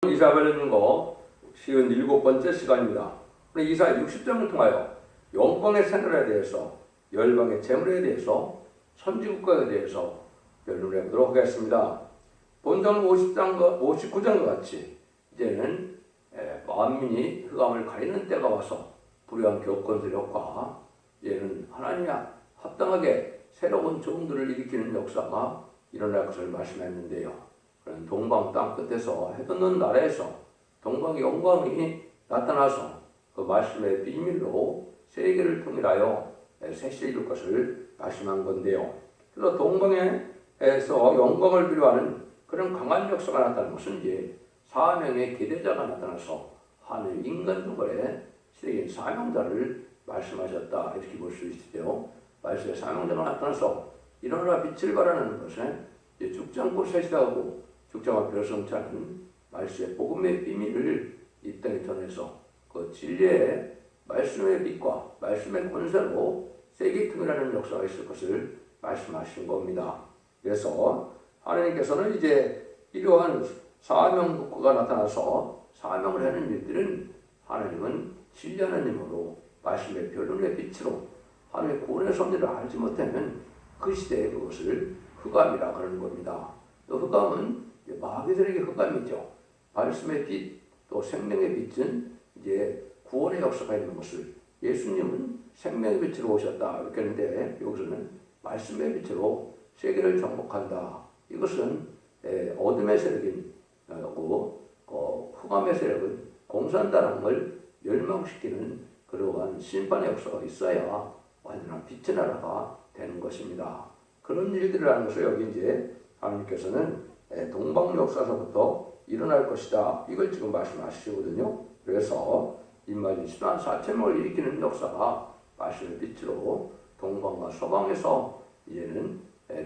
이사벨은 거 57번째 시간입니다. 오늘 이사 60장을 통하여 영광의 생활에 대해서, 열방의 재물에 대해서, 선지국가에 대해서 변론해 보도록 하겠습니다. 본장 59장과 같이 이제는 만민이 흑암을 가리는 때가 와서 불의한 교권 세력과 이제는 하나님이 합당하게 새로운 종들을 일으키는 역사가 일어날 것을 말씀했는데요. 그런 동방 땅 끝에서 해돋는 나라에서 동방의 영광이 나타나서 그 말씀의 비밀로 세계를 통일하여 새시를 이룰 것을 말씀한 건데요. 그래서 동방에서 영광을 필요하는 그런 강한 역사가 나타나는 것은 이제 사명의 계대자가 나타나서 하늘 인간 중간에 세계인 사명자를 말씀하셨다, 이렇게 볼 수 있어요. 말씀의 사명자가 나타나서 일어나라 빛을 발하는 것은 죽지 않고 새시하고 죽지 않고 별성차는 말씀의 복음의 비밀을 이 땅에 전해서 그 진리의 말씀의 빛과 말씀의 권세로 세계 통일하는 역사가 있을 것을 말씀하신 겁니다. 그래서 하나님께서는 이제 이러한 사명국가가 나타나서 사명을 하는 일들은 하나님은 진리 하나님으로 말씀의 변론의 빛으로 하나님의 구원의 섭리를 알지 못하면 그 시대에 그것을 흑암이라 그러는 겁니다. 또 흑암은 마귀들에게 흑암이죠. 말씀의 빛, 또 생명의 빛은 이제 구원의 역사가 있는 것을, 예수님은 생명의 빛으로 오셨다 이렇게 했는데 여기서는 말씀의 빛으로 세계를 정복한다. 이것은 어둠의 세력인 흑암의 세력은 공산당을 멸망시키는 그러한 심판의 역사가 있어야 완전한 빛의 나라가 되는 것입니다. 그런 일들을 하는 것을 여기 이제 하나님께서는 동방 역사서부터 일어날 것이다, 이걸 지금 말씀하시거든요. 그래서 인마지 10만 4천명을 일으키는 역사가 말씀의 빛으로 동방과 서방에서 이제는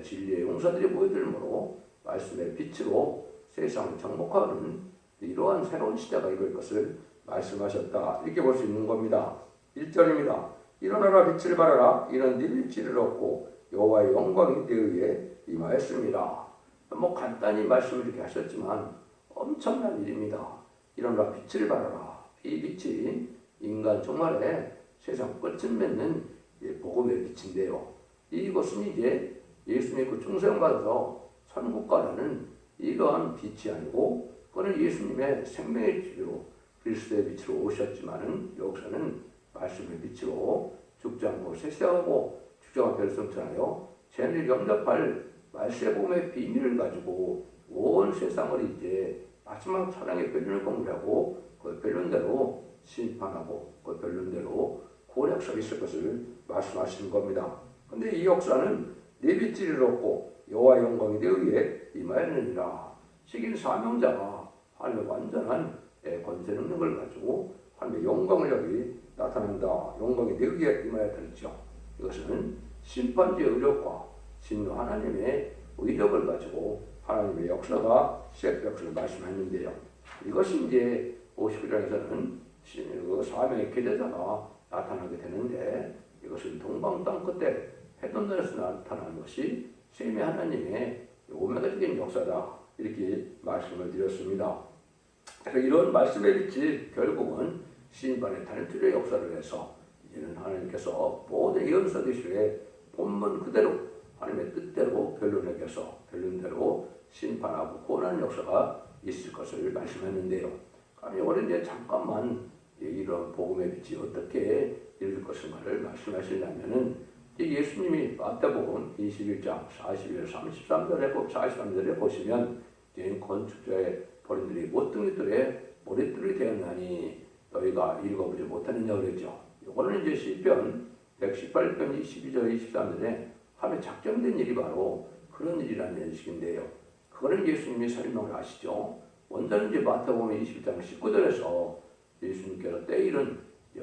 진리의 용사들이 모여들므로 말씀의 빛으로 세상을 정복하는 이러한 새로운 시대가 이룰 것을 말씀하셨다, 이렇게 볼 수 있는 겁니다. 1절입니다. 일어나라 빛을 발하라. 이는 네 빛을 얻고 여호와의 영광이 내 위에 임하였습니다. 간단히 말씀을 이렇게 하셨지만 엄청난 일입니다. 일어나라 빛을 발하라. 이 빛이 인간 종말에 세상 끝을 맺는 복음의 빛인데요. 이것은 이제 예수님의 그 충성받아서 천국가라는 이러한 빛이 아니고 그는 예수님의 생명의 빛으로 그리스도의 빛으로 오셨지만은 여기서는 말씀의 빛으로 죽지 않고 쇠퇴하고 죽지 않고 별성천하여 죄를 영접할 말씀의 복음의 비밀을 가지고 온 세상을 이제 마지막 사랑의 변론을 공부하고 그 변론대로 심판하고 그 변론대로 구원 역사가 있을 것을 말씀하시는 겁니다. 그런데 이 역사는 내 빛을 얻고 여호와의 영광이 내 위에 임하였느니라. 시긴 사명자가 하나님의 완전한 권세 능력을 가지고 하나님의 영광을 여기 나타난다. 영광이 내 위에 임하였다죠. 이것은 심판주의 의력과 진노 하나님의 의력을 가지고 하나님의 역사가 시작될 것을 말씀했는데요. 이것이 이제 59장에서는 그 사명의 계대자가 나타나게 되는데 이것은 동방 땅 끝에 해돋는에서 나타나는 것이 셈의 하나님의 오메가적인 역사다, 이렇게 말씀을 드렸습니다. 그래서 이런 말씀의 빛이 결국은 심판의 단일주의 역사를 해서 이제는 하나님께서 모든 예언서기시의 본문 그대로 하나님의 뜻대로 변론에게서 변론대로 심판하고 구원하는 역사가 있을 것을 말씀했는데요. 그럼 이번에 이제 잠깐만 이런 복음의 빛이 어떻게 이룰 것인가를 말씀하시려면은 예수님이 마태복음 21장 41절 33절에 43절에 보시면 이제 건축자의 버린들이 못등이들의 머릿돌이 되었나니 너희가 읽어보지 못하느냐 그랬죠. 이거는 이제 시편 118편 22절 23절에 하면 작정된 일이 바로 그런 일이라는 인식인데요. 그거는 예수님이 설명을 하시죠. 원자는 이제 마태복음 21장 19절에서 예수님께서 때일은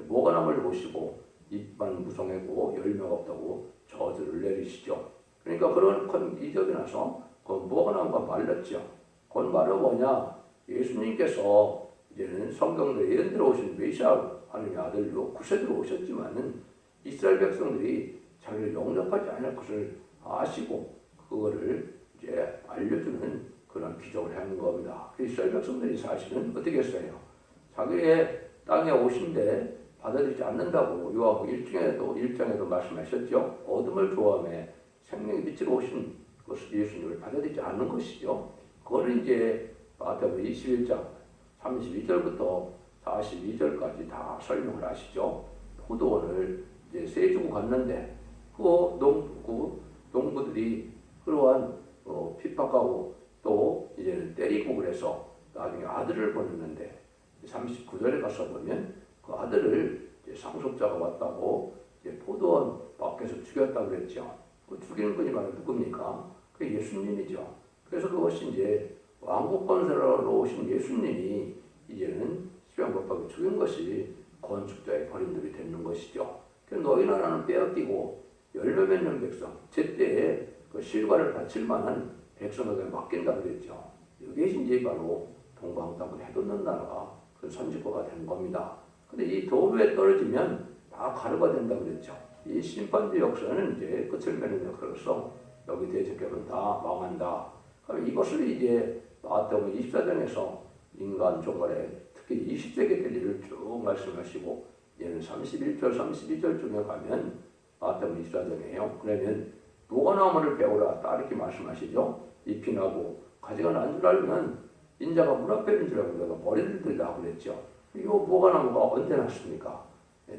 모가나무를 보시고 잎만 무성하고 열매가 없다고 저주를 내리시죠. 그러니까 그런 이적이 나서 그 모가나무가 말랐죠. 그건 바로 뭐냐? 예수님께서 이제는 성경에 예언대로 오신 메시아 하나님의 아들로 구세주로 오셨지만은 이스라엘 백성들이 자기를 영접하지 않을 것을 아시고 그거를 이제 알려주는 그런 기적을 하는 겁니다. 이스라엘 백성들이 사실은 어떻게 했어요? 자기의 땅에 오신데 받아들이지 않는다고 요한복 1장에도 말씀하셨죠. 어둠을 좋아하며 생명의 빛으로 오신 것을 예수님을 받아들이지 않는 것이죠. 그거는 이제 마태복음 21장 32절부터 42절까지 다 설명을 하시죠. 포도원을 이제 세 주고 갔는데 그 농부들이 그러한 핍박하고 또 이제 때리고 그래서 나중에 아들을 보냈는데 39절에 가서 보면 그 아들을 이제 상속자가 왔다고 이제 포도원 밖에서 죽였다고 그랬죠. 그 죽이는 분이 바로 누굽니까? 그 예수님이죠. 그래서 그것이 이제 왕국 건설하러 오신 예수님이 이제는 십양법하고 죽인 것이 건축자의 버림돌이 되는 것이죠. 그래서 너희 나라는 빼앗기고 열매 맺는 백성, 제때에 그 실과를 바칠 만한 백성에게 맡긴다 그랬죠. 이것이 이제 바로 동방땅을 해돋는 나라가 그 선지과가 된 겁니다. 근데 이 도로에 떨어지면 다 가루가 된다 그랬죠. 이 심판주 역사는 이제 끝을 맺는 역사로서 여기 대적하면 다 망한다. 그럼 이것을 이제 마태복음 24장에서 인간 종말에 특히 20세기 될 일을 쭉 말씀하시고 얘는 31절, 32절쯤에 가면 마태복음 24장이에요. 그러면 무화과나무를 배우라 딱 이렇게 말씀하시죠. 잎이 나고 가지가 난 줄 알면 인자가 물 앞에 있는 줄 알고 내가 머리를 들라 그랬죠. 이 무화과나무가 언제 났습니까?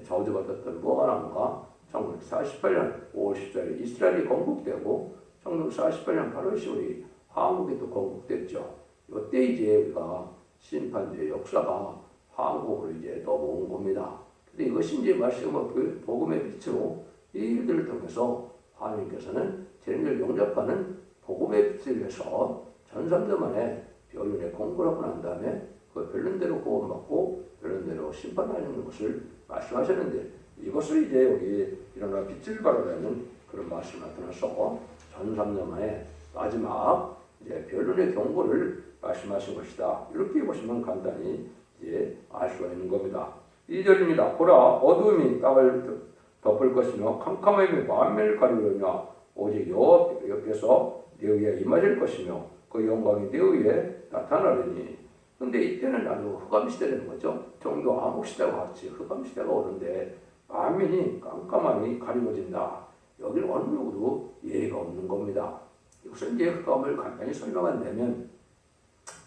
저주가 떴던 무화과나무가 1948년 5월 14일 이스라엘이 건국되고 1948년 8월 10일이 한국이 또 건국됐죠. 이때 이제 우리가 심판주의 역사가 한국으로 이제 넘어온 겁니다. 근데 이것이 이제 말씀은 그 복음의 빛으로 이 일들을 통해서 하나님께서는 죄인을 용납하는 복음의 빛을 위해서 전삼대 만에 변론에 공부를 하고 난 다음에 그 변론대로 구원받고 변론대로 심판하는 것을 말씀하셨는데 이것을 이제 여기 일어나 빛을 발하라는 그런 말씀이 나타나서 전삼대 만에 마지막 이제 변론의 경고를 말씀하신 것이다. 이렇게 보시면 간단히 이제 알 수가 있는 겁니다. 2절입니다. 보라 어둠이 땅을 덮을 것이며 캄캄함이 만민을 가리우려며 오직 여호와께서 네 위에 임하실 것이며 그 영광이 네 위에 나타나리니. 근데 이때는 아주 흑암시대라는 거죠. 종교 암흑시대와 같이 흑암시대가 오는데 만민이 깜깜함이 가리워진다. 여기는 어느 누구도 예의가 없는 겁니다. 이것은 이제 흑암을 간단히 설명한다면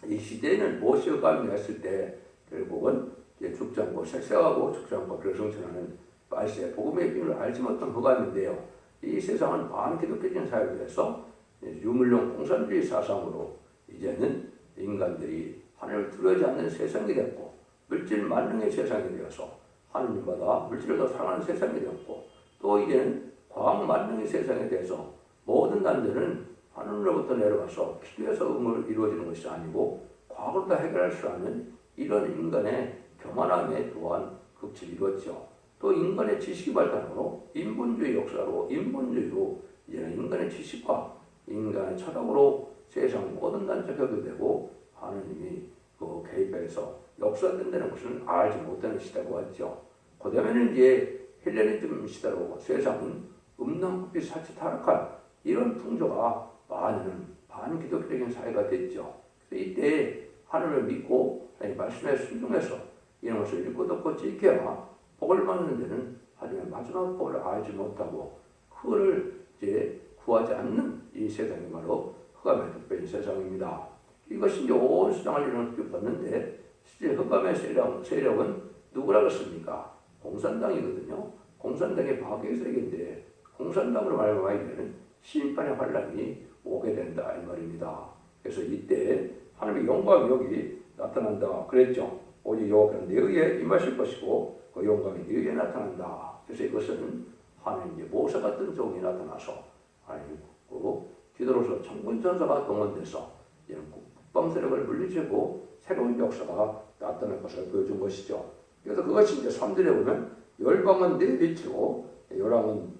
이 시대에는 무엇이 흑암이 했을 때 결국은 이제 죽지 않고 색색하고 죽지 않고 별성천하는 말세 복음의 비밀을 알지 못한 흑암인데요. 이 세상은 반기독교적인 사회를 위해서 유물론 공산주의 사상으로 이제는 인간들이 하나님을 두려워하지 않는 세상이 됐고 물질 만능의 세상이 되어서 하나님보다 물질을 더 사랑하는 세상이 되었고 또 이제는 과학 만능의 세상에 대해서 모든 난제는 하늘로부터 내려가서 기도에서 응을 이루어지는 것이 아니고 과거로 다 해결할 수 없는 이런 인간의 교만함에 또한 극치를 이루었죠. 또 인간의 지식이 발달함으로 인본주의 역사로 인본주의로 이제는 인간의 지식과 인간의 철학으로 세상 모든 단체가 되고 하나님이 그 개입해서 역사된다는 것을 알지 못하는 시대가 왔죠. 그 다음에는 이제 헬레니즘 시대로 세상은 음란국비 사치 타락한 이런 풍조가 많은 반기독교적인 사회가 됐죠. 그래서 이때 하나님을 믿고 하나님 말씀에 순종해서 이런 것을 읽고 듣고 지켜야 복을 받는 데는 하지만 마지막 복을 알지 못하고 그거를 이제 구하지 않는 이 세상이 바로 흑암의 득배인 세상입니다. 이것이 이제 온 세상을 일어났는데 실제 흑암의 세력은 누구라고 했습니까? 공산당이거든요. 공산당의 파괴 세력인데 공산당으로 말하면 심판의 환란이 오게 된다 이 말입니다. 그래서 이때 하나님의 영광이 여기 나타난다 그랬죠. 오직 여호와께서 네 위에 임하실 것이고 그 영광이 네 위에 나타난다. 그래서 이것은 하나님의 모세 같은 종이 나타나서 하나님 기도로서 천군천사가 동원돼서 이런 국방 세력을 물리치고 새로운 역사가 나타날 것을 보여준 것이죠. 그래서 그것이 이제 3절에 보면 열방은 네 빛이고 열왕은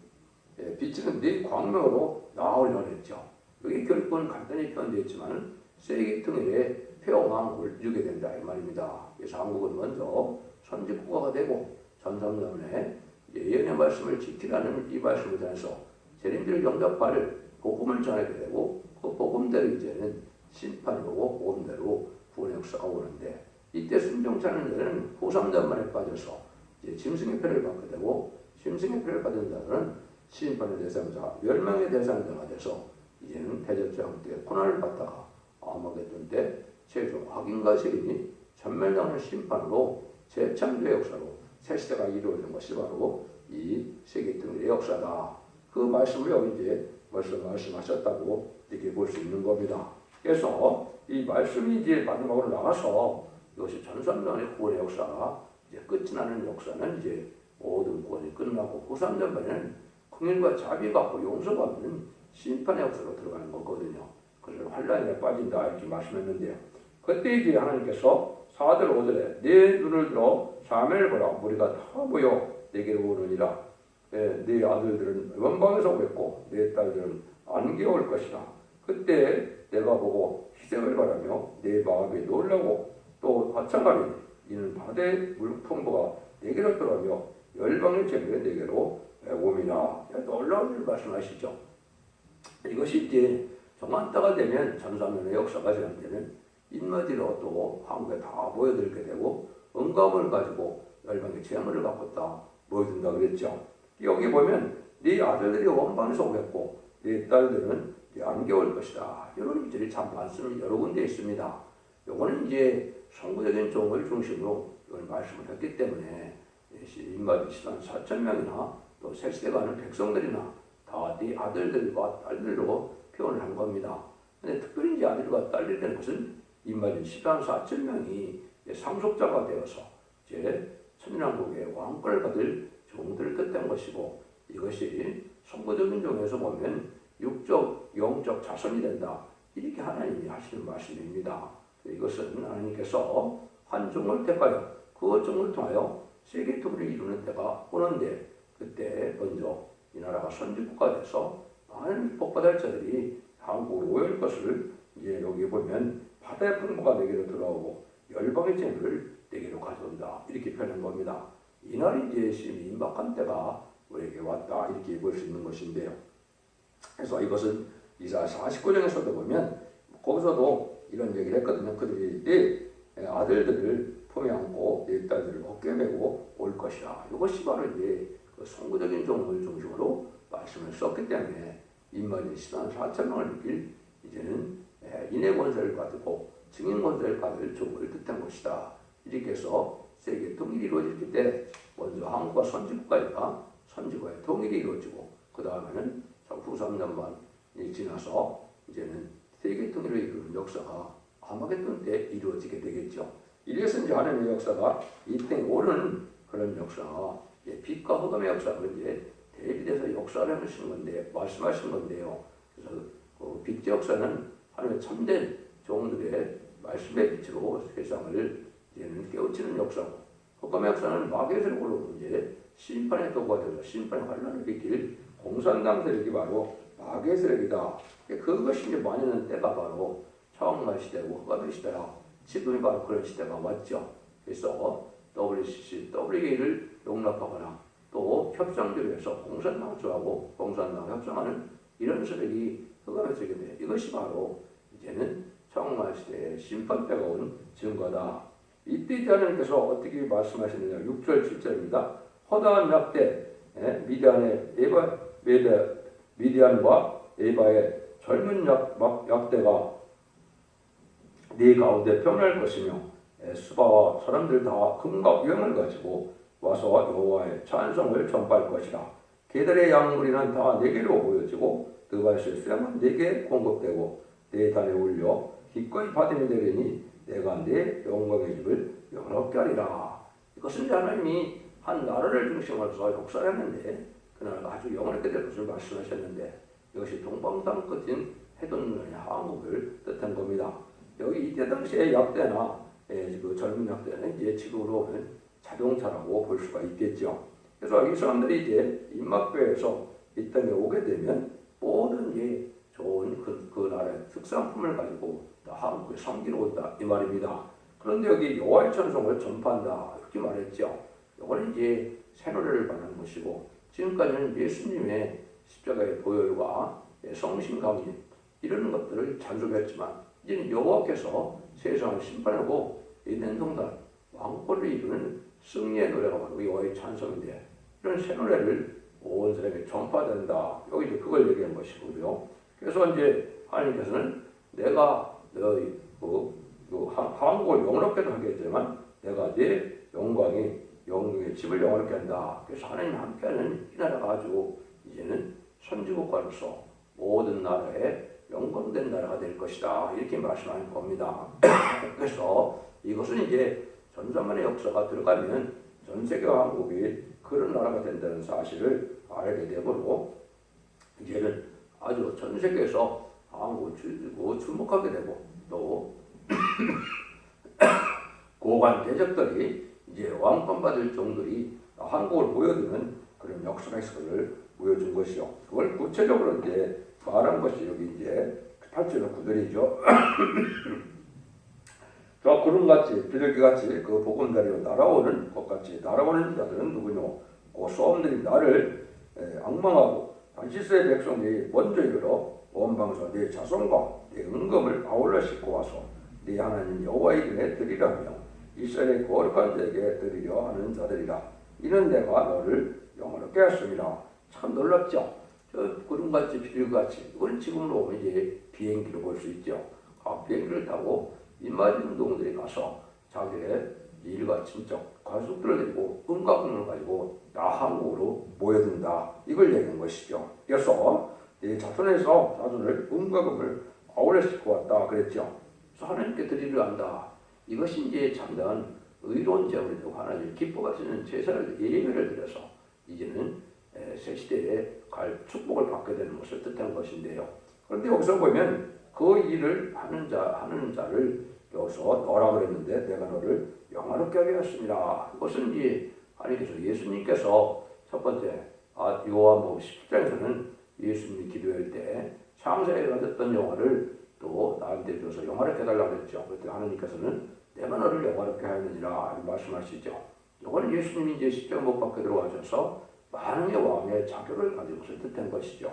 빛은 네 광명으로 나오리라 했죠. 여기 결국은 간단히 표현되어 있지만 세계통일의 폐왕국을 이루게 된다 이 말입니다. 그래서 한국은 먼저 선지국가가 되고 전삼년에 예언의 말씀을 지키라는 이 말씀을 통해서 재림들을 영접할 복음을 전하게 되고 그 복음대로 이제는 심판이 오고 온대로 구원의 역사가 오는데, 이때 순종치 않은 자는 후삼단만에 빠져서 이제 짐승의 표를 받게 되고, 짐승의 표를 받은 자들은 심판의 대상자, 멸망의 대상자가 돼서 이제는 대접장 때 고난을 받다가 아마겟돈 때 최종 악인과 세인이 전멸당하는 심판으로 재창조의 역사로 새 시대가 이루어진 것이 바로 이 세계통일의 역사다. 그 말씀을 여기 이제 벌써 말씀하셨다고 이렇게 볼 수 있는 겁니다. 그래서 이 말씀이 이제 마지막으로 나가서 이것이 전산단의 구원의 역사가 이제 끝이 나는 역사는 이제 모든 구원이 끝나고 후삼전반에는 긍휼과 자비가 갖고 용서받는 심판의 역사로 들어가는 거거든요. 그래서 환란에 빠진다 이렇게 말씀했는데요. 그때 이제 하나님께서 4절 5절에 내 눈을 들어 사면을 보라 우리가 다 모여 내게로 오느니라. 네 아들들은 원방에서 오겠고 내 딸들은 안개 올 것이다. 그때 내가 보고 희생을 바라며 내 마음이 놀라고 또 화창하리니 이는 바다의 물풍부가 내게로 들어오며 열방의 재물이 내게로 오미나. 놀라운 일 말씀하시죠. 이것이 이제 정한 때가 되면 전사면의 역사가 시작되면 인마디로 또 한국에 다 모여들게 되고 은감을 가지고 열방의 재물을 갖고 다 모여든다 그랬죠. 여기 보면 네 아들들이 원방에서 오겠고 네 딸들은 네 안개 올 것이다. 이런 일들이 참 말씀이 여러 군데 있습니다. 요거는 이제 성부적인 종을 중심으로 이걸 말씀을 했기 때문에 인마디 4,000명이나 또 새시대가 하는 백성들이나 다 네 아들들과 딸들로 표현을 한 겁니다. 근데 특별히 이제 아들과 딸들이 되는 것은 인마디 4,000명이 상속자가 되어서 이제 천년왕국의 왕권을 받을 종들을 뜻한 것이고, 이것이 성부적인 종에서 보면 육적, 영적 자손이 된다. 이렇게 하나님이 하시는 말씀입니다. 이것은 하나님께서 한 종을 택하여 그 종을 통하여 세계통일을 이루는 때가 오는데, 그때 먼저 이 나라가 선진국가 돼서 많은 복받을 자들이 한국으로 오일 것을 이제 여기 보면 바다의 풍부가 내게로 들어오고 열방의 재물을 내게로 가져온다. 이렇게 표현한 겁니다. 이날이 이제 심히 임박한 때가 우리에게 왔다. 이렇게 볼 수 있는 것인데요. 그래서 이것은 이사야 49장에서도 보면 거기서도 이런 얘기를 했거든요. 그들이 내 아들들을 품에 안고 내 딸들을 어깨에 메고 올 것이다. 이것이 바로 이제 그 성구적인 종을 중심으로 말씀을 썼기 때문에 인마디 4,000명을 이길 이제는 인의 권세를 가지고 증인 권세를 가질 종을 뜻한 것이다. 이렇게 해서 세계 통일이 이루어질 때 먼저 한국과 선진국가니까 선진국의 통일이 이루어지고 그 다음에는 후 3년만이 지나서 이제는 세계 통일을 이루는 역사가 아마겟돈 때 이루어지게 되겠죠. 이래서 이제 하나님의 역사가 이 땅에 오는 그런 역사가 빛과 흑암의 역사를 이제 대비돼서 역사를 하시는 건데 말씀하신 건데요. 그래서 그 빛 역사는 하나님의 참된 종들의 말씀의 빛으로 세상을 이제는 깨우치는 역사고, 흑암의 역사는 마귀의 세력으로 이제 심판의 도구가 되어서 심판의 환란을 일으킬 공산당 세력이 바로 마귀의 세력이다. 그것이 이제 많이는 때가 바로 차원말 시대고 흑암의 시대라. 지금이 바로 그런 시대가 왔죠. 그래서 WCC, WA를 용납하거나 또 협상들을 해서 공산당을 좋아하고 공산당을 협상하는 이런 세력이 흑암의 세력인데, 이것이 바로 이제는 차원말 시대의 심판 때가 온 증거다. 이때 이제 하나님께서 어떻게 말씀하시느냐. 6절 7절입니다. 허다한 약대 미디안과 에바의 젊은 약대가 네 가운데 평할 것이며 수바와 사람들 다 금과 유형을 가지고 와서 여호와의 찬송을 전파할 것이라. 개들의 양무리는 다 내게로 모여지고 드바시의 수량은 내게 공급되고 내 단에 올려 기꺼이 받음이 되리니 내가 내 영광의 집을 영롭게 하리라. 이것은 하나님이 한 나라를 중심으로 해서 역사를 했는데 그 나라가 아주 영원하게 될 것을 말씀하셨는데, 이것이 동방땅 끝인 해동면의 한국을 뜻한 겁니다. 여기 이때 당시에 약대나 그 젊은 약대는 이제 지금으로 오면 자동차라고 볼 수가 있겠죠. 그래서 이 사람들이 이제 입막교에서 이 땅에 오게 되면 모든 게 좋은 그 나라의 특산품을 가지고 한국에 섬기러 온다 이 말입니다. 그런데 여기 여호와의 찬송을 전파한다 이렇게 말했죠. 이거는 이제 새노래를 말하는 것이고, 지금까지는 예수님의 십자가의 보혈과 성신 강림 이런 것들을 찬송했지만 이제는 여호와께서 세상을 심판하고 이된 동단 왕권을 이루는 승리의 노래가 바로 여호와의 찬송인데 이런 새 노래를 온 사람에게 전파된다. 여기 이제 그걸 얘기한 것이고요. 그래서 이제 하나님께서는 내가 너희 한국을 영원롭게도 하겠지만 내가 네 영광의 집을 영원롭게 한다. 그래서 하나님 함께하는 이 나라가 아주 이제는 선지국가로서 모든 나라에 영광된 나라가 될 것이다. 이렇게 말씀하는 겁니다. 그래서 이것은 이제 전산만의 역사가 들어가면 전 세계 한국이 그런 나라가 된다는 사실을 알게 되므로 이제는 아주 전 세계에서 한국을 주목하게 되고 또 고관 대적들이 이제 왕권 받을 정도이 한국을 보여주는 그런 역사가 있음을 보여준 것이요. 그걸 구체적으로 이제 말한 것이 여기 이제 8절의 구절이죠. 저 구름같이 비둘기같이 그 보금자리로 날아오는 것같이 날아오는 자들은 누구뇨? 그 소음들이 나를 악망하고 다시스의 백성이 먼저 이르러 원방서 네 자손과 네 은금을 아울러 싣고 와서 네 하나님 여호와의 이름에 드리라며 이스라엘의 거룩한 자에게 드리려 하는 자들이라. 이는 내가 너를 영원롭게 하였습니다. 참 놀랍죠? 저 구름같이 비둘기같이 이건 지금으로 보면 이제 비행기로 볼 수 있죠. 비행기를 타고 인마지 운동들이 가서 자기의 일과 친척 가족들을 데리고 은가금을 가지고 다 한국으로 모여든다. 이걸 얘기한 것이죠. 그래서 이 자손을 은가금을 아울러 싣고 왔다 그랬죠. 그래서 하나님께 드리려 한다. 이것이 이제 참다한 의로운 제물이 되고 하나님을 기뻐하시는 제사를 예배를 드려서 이제는 새 시대에 갈 축복을 받게 되는 것을 뜻하는 것인데요. 그런데 여기서 보면 그 일을 하는 자를 여기서 너라 그랬는데 내가 너를 영화롭게 하게 하였습니다. 이것은 이제 하나님께서 예수님께서 첫 번째 요한복음 10장에서는 예수님이 기도할 때 창세에 가졌던 영화를 또 나한테 줘서 영화롭게 해달라고 했죠. 그때 하나님께서는 내가 너를 영화롭게 하였느니라 말씀하시죠. 이거는 예수님이 이제 십자가 못 박혀 들어가셔서 많은 왕의 자격을 가지고서 뜻한 것이죠.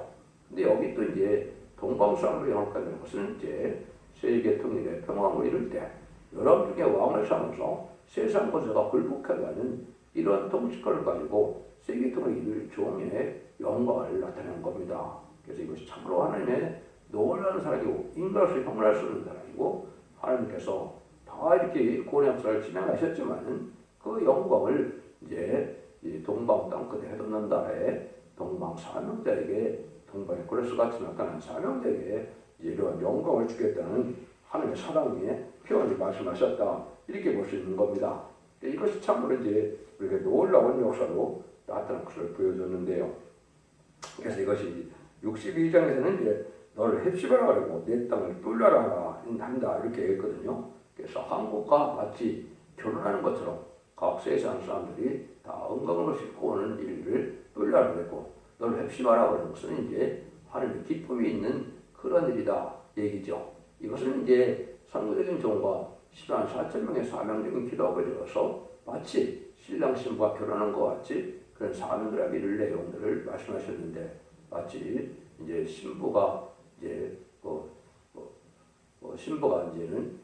근데 여기 또 이제 동방사람으로 영화롭게 하는 것은 이제 세계 통일의 평화를 이룰 때 여러 중에 왕을 삼아서 세상 권세가 굴복해가는 이런 통치권을 가지고 세계 통일을 이룰 종의 영광을 나타내는 겁니다. 그래서 이것이 참으로 하나님의 놀라운 사랑이고 인간으로서 형벌할 수 없는 사랑이고 하나님께서 다 이렇게 고난 역사를 진행하셨지만 그 영광을 이제 동방 땅끝에 해돋는 나라의 동방 사명자에게 동방의 그레스 같이 나타난 사명자에게 이러한 영광을 주겠다는 하나님의 사랑의 표현을 말씀하셨다. 이렇게 볼 수 있는 겁니다. 이것이 참으로 이제 우리가 놀라운 역사로 나타난 것을 보여줬는데요. 그래서 이것이 62장에서는 이제 너를 헵시바라 하고 내 땅을 뚫려라 한다 이렇게 얘기했거든요. 그래서 한국과 마치 결혼하는 것처럼 각 세상 사람들이 다 은광으로 싣고 오는 일을 뚫려라 그랬고 너를 헵시바라 하는 것은 이제 하나님의 기쁨이 있는 그런 일이다 얘기죠. 이것은 이제 선구적인 종과 10만 4천 명의 사명적인 기도가 되어서 마치 신랑 신부가 결혼한 것 같이 그런 사명들의 이룰 내용들을 말씀하셨는데 마치 이제 신부가 이제 신부가 이제는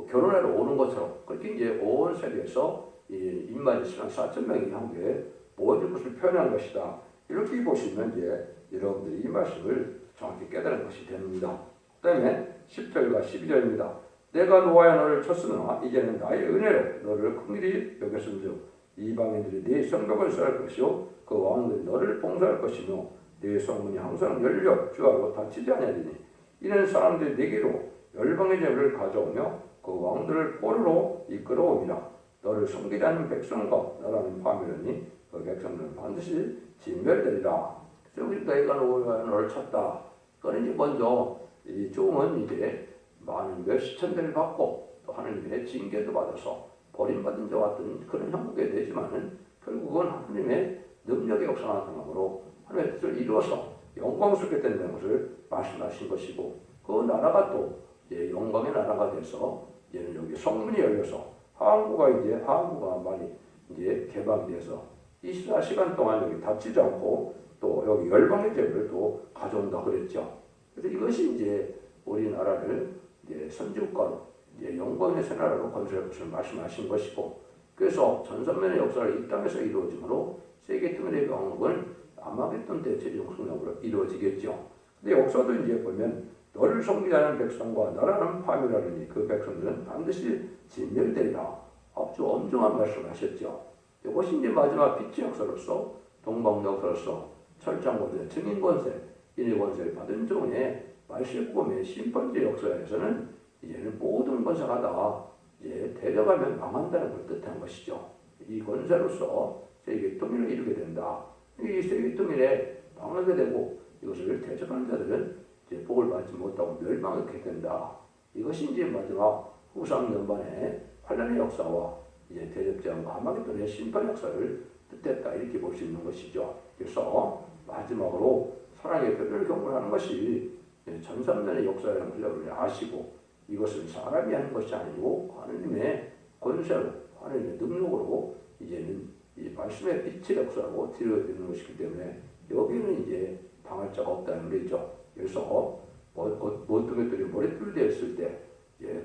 결혼하러 오는 것처럼 그렇게 이제 온 세계에서 인마지 신랑 4천 명이 한국에 모든 것을 표현한 것이다. 이렇게 보시면 이제 여러분들이 이 말씀을 정확히 깨달은 것이 됩니다. 그 다음에 10절과 12절입니다. 내가 노하여 너를 쳤으나 이제는 나의 은혜로 너를 긍휼히 여겼음즉 이방인들이 네 성벽을 쌓을 것이요 그 왕들이 너를 봉사할 것이며 네 성문이 항상 열려 주하고 닫히지 아니하리니 이는 사람들이 네게로 열방의 재물을 가져오며 그 왕들을 포로로 이끌어오니라. 너를 섬기지 않는 백성과 나라는 파멸하니 그 백성들은 반드시 진멸되리라. 내가 너를 쳤다. 그건 이제 먼저 이 종은 이제 많은 몇시천 대를 받고 또 하나님의 징계도 받아서 버림받은 자와 같은 그런 형국이 되지만은 결국은 하나님의 능력의 역사가 나타나므로 하나님의 뜻을 이루어서 영광스럽게 된다는 것을 말씀하신 것이고 그 나라가 또 이제 영광의 나라가 돼서 이제는 여기 성문이 열려서 항구가 많이 이제 개방돼서 24시간 동안 여기 닫히지 않고 또 여기 열방의 재물을 또 가져온다 그랬죠. 그래서 이것이 이제 우리나라를 이제 선지국가로 이제 영광의 새 나라로 건설할 것을 말씀하신 것이고, 그래서 전선면의 역사를 이 땅에서 이루어지므로 세계 통일의 왕국은 아마겟돈 때 최종 승리로 이루어지겠죠. 근데 역사도 이제 보면 너를 섬기하는 백성과 나라는 파멸하느니 그 백성들은 반드시 진멸되리라. 아주 엄중한 말씀하셨죠. 이것이 이제 마지막 빛의 역사로서 동방 역사로서 철장고대 증인 권세, 인의 권세를 받은 종의 말실꿈의 심판제 역사에서는 이제는 모든 권세가 다 이제 데려가면 망한다는 걸 뜻한 것이죠. 이 권세로서 세계 통일을 이루게 된다. 이 세계 통일에 망하게 되고 이것을 대적하는 자들은 이제 복을 받지 못하고 멸망하게 된다. 이것이 이제 마지막 후상 연반의 환란의 역사와 이제 대적자와 하마겟돈의 심판 역사를 뜻했다. 이렇게 볼 수 있는 것이죠. 그래서 마지막으로 사랑의 표를 경고하는 것이 전삼년의 역사라는 걸 여러분이 아시고, 이것은 사람이 하는 것이 아니고 하느님의 권세로, 하느님의 능력으로 이제는 이 말씀의 빛의 역사로 드려지는 것이기 때문에 여기는 이제 당할 자가 없다는 거죠. 그래서 모든 것들이 머릿돌이 되었을 때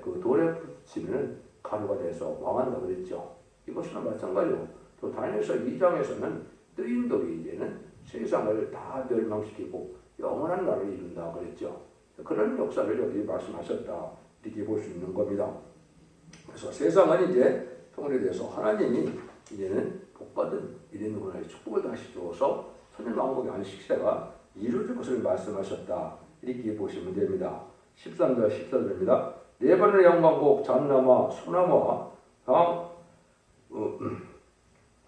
그 돌에 붙이면 가루가 돼서 망한다고 그랬죠. 이것이나 마찬가지로 또 다니엘서 2장에서는 뜨인 돌이 이제는 세상을 다 멸망시키고 영원한 나라를 이룬다 그랬죠. 그런 역사를 여기 말씀하셨다. 이렇게 볼 수 있는 겁니다. 그래서 세상은 이제 통일에 대해서 하나님이 이제는 복받은 이런 문화의 축복을 다시 주어서 천일왕국의 안식세가 이루어질 것을 말씀하셨다. 이렇게 보시면 됩니다. 13절 14절입니다. 네 번의 영광국 잣나무와 소나무와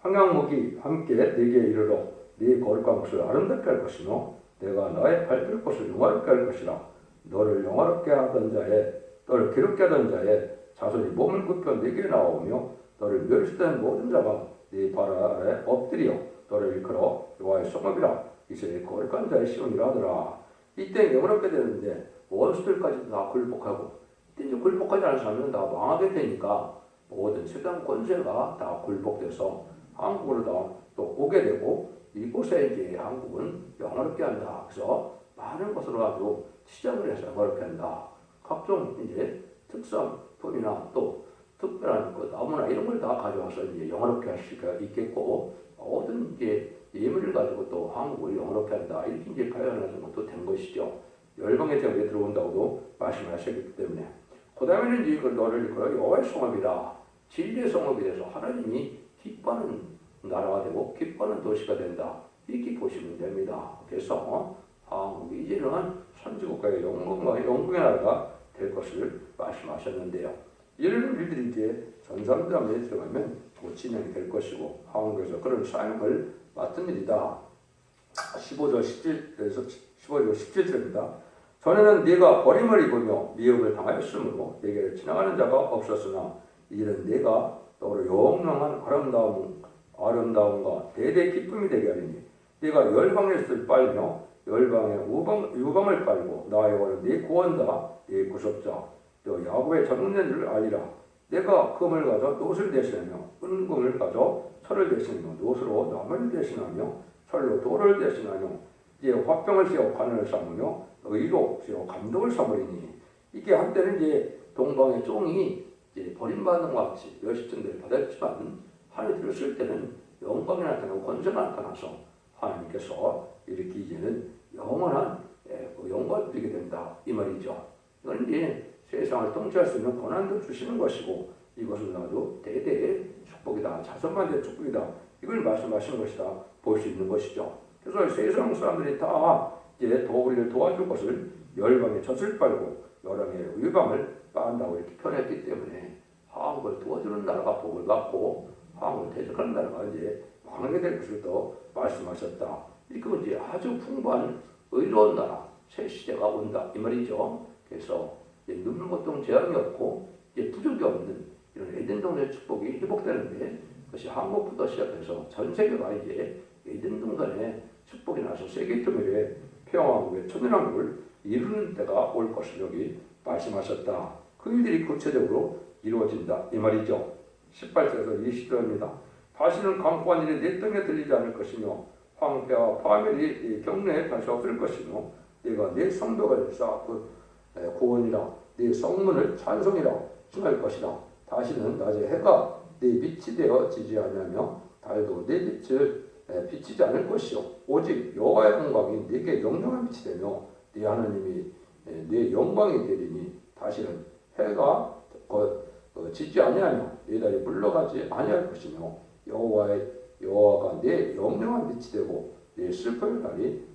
황양목이 함께 네게 이르러 네 거룩한 것을 아름답게 할 것이며 내가 너의 밟을 것을 영화롭게 할 것이라. 너를 영화롭게 하던 자의, 너를 기롭게 하던 자의 자손이 몸을 굽혀 네게 나오며 너를 멸시된 모든 자가 네 발 아래 엎드려 너를 일컬어 여호와의 성읍이라. 이스라엘 거룩한 자의 시온이라 하더라. 이때 영화롭게 되는데 원수들까지도 다 굴복하고, 이때 이제 굴복하지 않은 사람은 다 망하게 되니까 모든 세상 권세가 다 굴복돼서 한국으로 다 또 오게 되고, 이곳에 이제 한국은 영화롭게 한다. 그래서 많은 것으로 아주 시작을 해서 영화롭게 한다. 각종 이제 특산품이나 또 특별한 그 나무나 이런 걸 다 가져와서 이제 영화롭게 할 수가 있겠고, 모든 이제 예물을 가지고 또 한국을 영화롭게 한다. 이렇게 이제 표현하는 것도 된 것이죠. 열방의 제국에 들어온다고도 말씀하셨기 때문에. 그 다음에는 이제 너를 일컬어 여호와의 성읍이라. 진리의 성읍이 돼서 하나님이 기뻐하는 나라가 되고 기뻐하는 도시가 된다. 이렇게 보시면 됩니다. 그래서 한국이 이제는 선지국가의 영광의 나라가 될 것을 말씀하셨는데요. 이런 일들이 이제 전삼장에 들어가면 곧 진행이 될 것이고, 한국에서 그런 사역을 맡은 일이다. 15절 17절입니다. 전에는 네가 버림을 입으며 미혹을 당하였으므로 네게 지나가는 자가 없었으나 이제는 네가 너로 영롱한 아름다움과 대대 기쁨이 되게 하리니 네가 열방의 술 빨며 열방의 유방을 빨고 나 여호와는 네 구원자 네 구속자 또 야곱의 전능된 줄 알리라. 내가 금을 가져 노를 대신하며 은금을 가져 철을 대신하며 노스로 나무를 대신하며 철로 돌을 대신하며 이제 화병을 세워 관을 삼으며 의로 세워 감독을 삼으리니. 이게 한때는 이제 동방의 쫑이 이제 버림받는 것 같이 멸시증들을 받았지만 하나님 들었을 때는 영광이 나타나고 권세가 나타나서 하나님께서 이렇게 이제는 영원한 영광을 누리게 된다 이 말이죠. 이건 이제 세상을 통치할 수 있는 권한도 주시는 것이고, 이것은 아주 대대의 축복이다, 자손만의 축복이다, 이걸 말씀하시는 것이다 볼 수 있는 것이죠. 그래서 세상 사람들이 다 이제 우리를 도와줄 것을 열방의 젖을 빨고 열방의 유방을 빤다고 이렇게 표현했기 때문에 한국을 도와주는 나라가 복을 받고 한국을 대적하는 나라가 이제 망하게 될 것을 또 말씀하셨다. 이렇게 이제 아주 풍부한 의로운 나라, 새 시대가 온다 이 말이죠. 그래서 눈물 고통 재앙이 없고 이제 부족이 없는 이런 에덴 동산의 축복이 회복되는데, 그것이 한국부터 시작해서 전 세계가 이제 에덴 동산의 축복이 나서 세계 통일의 평화왕국의 천연왕국을 이루는 때가 올 것을 여기 말씀하셨다. 그 일들이 구체적으로 이루어진다 이 말이죠. 18절에서 20절입니다. 다시는 강포한 일이 내 땅에 들리지 않을 것이며 황폐와 파멸이 경내에 다시 없을 것이며 내가 내 성벽을 쌓고 구원이라. 네 성문을 찬송이라 칭할 것이라. 다시는 낮에 해가 네 빛이 되어 지지 아니하며 달도 네 빛을 비치지 않을 것이요 오직 여호와의 영광이 네게 영영한 빛이 되며 네 하나님이 네 영광이 되리니 다시는 해가 지지 아니하며 네 달이 물러가지 아니할 것이며 여호와가 네 영영한 빛이 되고 네 슬픔의 날이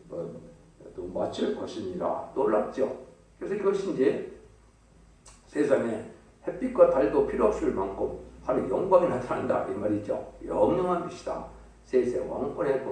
또 마칠 것이니라. 놀랍죠. 그래서 이것이 이제 세상에 햇빛과 달도 필요 없을 만큼 하나님의 영광이 나타난다 이 말이죠. 영영한 빛이다. 세세 왕권의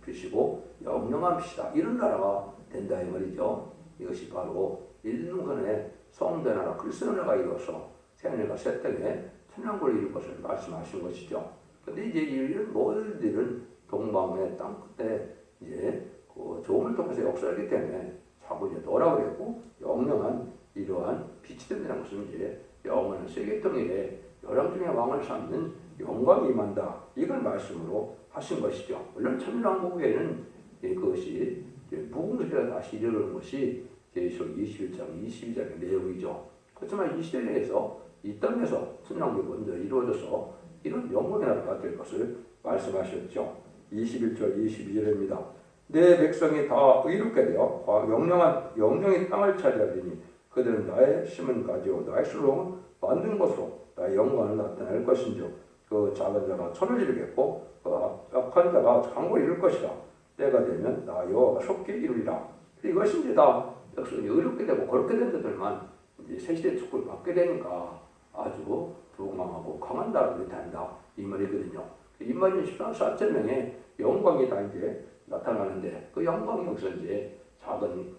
빛이고 영영한 빛이다. 이런 나라가 된다 이 말이죠. 이것이 바로 1년간의 성대 나라 그리스도 나라가 이루어서 새하늘과 새 땅에 천년국을 이룰 것을 말씀하신 것이죠. 그런데 이제 이런 모든 일은 동방의 땅 끝에 이제 그 조음을 통해서 역사하기 때문에 자꾸 이제 너라고 그랬고 영영한 이러한 빛이 된다는 것은 이제 영원한 세계 통일에 열왕 중에 왕을 삼는 영광이 임한다. 이걸 말씀으로 하신 것이죠. 물론 천년왕국에는 그것이 부흥세계가 다시 이르는 것이 계시록 21장, 22장의 내용이죠. 그렇지만 이 시대에서 이 땅에서 천년왕국이 먼저 이루어져서 이런 영광의 나라가 될 것을 말씀하셨죠. 21절, 22절입니다. 내 백성이 다 의롭게 되어 영영이 땅을 차지하리니 그들은 나의 심은 가지요 나의 수록은 만든 것으로 나의 영광을 나타낼 것인즉 그 작은 자가 천을 이루겠고 그 약한 자가 강을 이룰 것이라. 때가 되면 나 여호와가 속히 이루리라. 이것이 이제 다 백성이 의롭게 되고 거룩게 된 자들만 이제 새시대 축복을 받게 되니까 아주 부강하고 강한 나라들이 된다 이 말이거든요. 이 말이 14,000명의 영광이 다 이제 나타나는데 그 영광이 여기서 이제 작은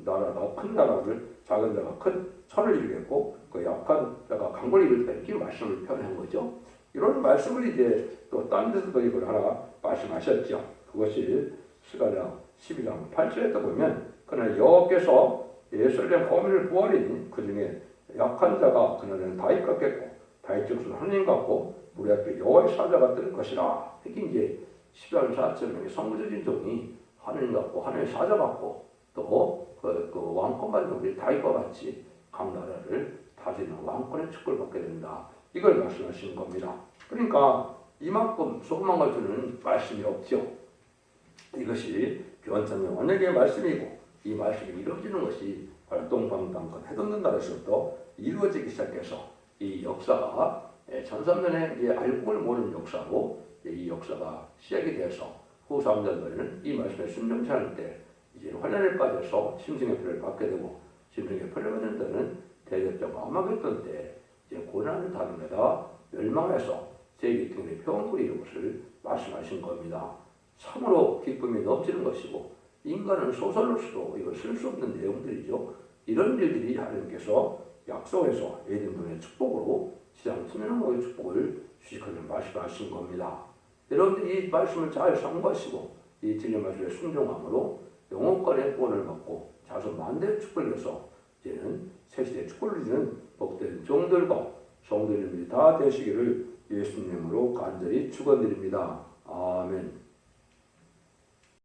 나라가 큰 나라를 작은 자가 큰 천을 이루겠고 그 약한 자가 강을 이룰 때 이렇게 말씀을 표현한 거죠. 이런 말씀을 이제 또 딴 데서도 이걸 하나 말씀하셨죠. 그것이 스가랴 12장 8절에 또 보면 그날 여호와께서 예루살렘 허물을 부활이니 그 중에 약한 자가 그날은 다윗 같겠고 다윗 즉슨 하나님 같고 우리 앞에 여호와의 사자가 뜰 것이라. 특히 이제 10만 4천 명의 성부적인 종이 하나님 같고 하나님의 사자 같고 또 그 왕권 받은 우리 다윗과 같이 각 나라를 다스리는 왕권의 축복을 받게 된다. 이걸 말씀하시는 겁니다. 그러니까 이만큼 소망을 주는 말씀이 없죠. 이것이 교환천년 언약의 말씀이고 이 말씀이 이루어지는 것이 바로 동방땅끝 해돋는 나라에서부터 이루어지기 시작해서 이 역사가 1300년의 이제 알고를 모르는 역사로 이 역사가 시작이 돼서 후 3년들은 이 말씀에 순종치 않을 때 이제 환란에 빠져서 심승의 표를 받게 되고 심승의 표를 받는 때는 대적적 아마겟돈 때 이제 고난을 당하다 멸망해서 세계 등의 평온을 이룬 것을 말씀하신 겁니다. 참으로 기쁨이 넘치는 것이고 인간은 소설로서도 이걸 쓸 수 없는 내용들이죠. 이런 일들이 하나님께서 약속해서 에덴동의 축복으로 지상 천년왕국의 축복을 주실 것을 말씀하신 겁니다. 여러분들이 이 말씀을 잘 상고하시고 이 진리 말씀에 순종함으로 영혼권의 구원을 받고 자손 만대의 축복을 위해서 이제는 새시대의 축복을 누리는 복된 종들과 성도님들이 다 되시기를 예수님으로 간절히 축원드립니다. 아멘.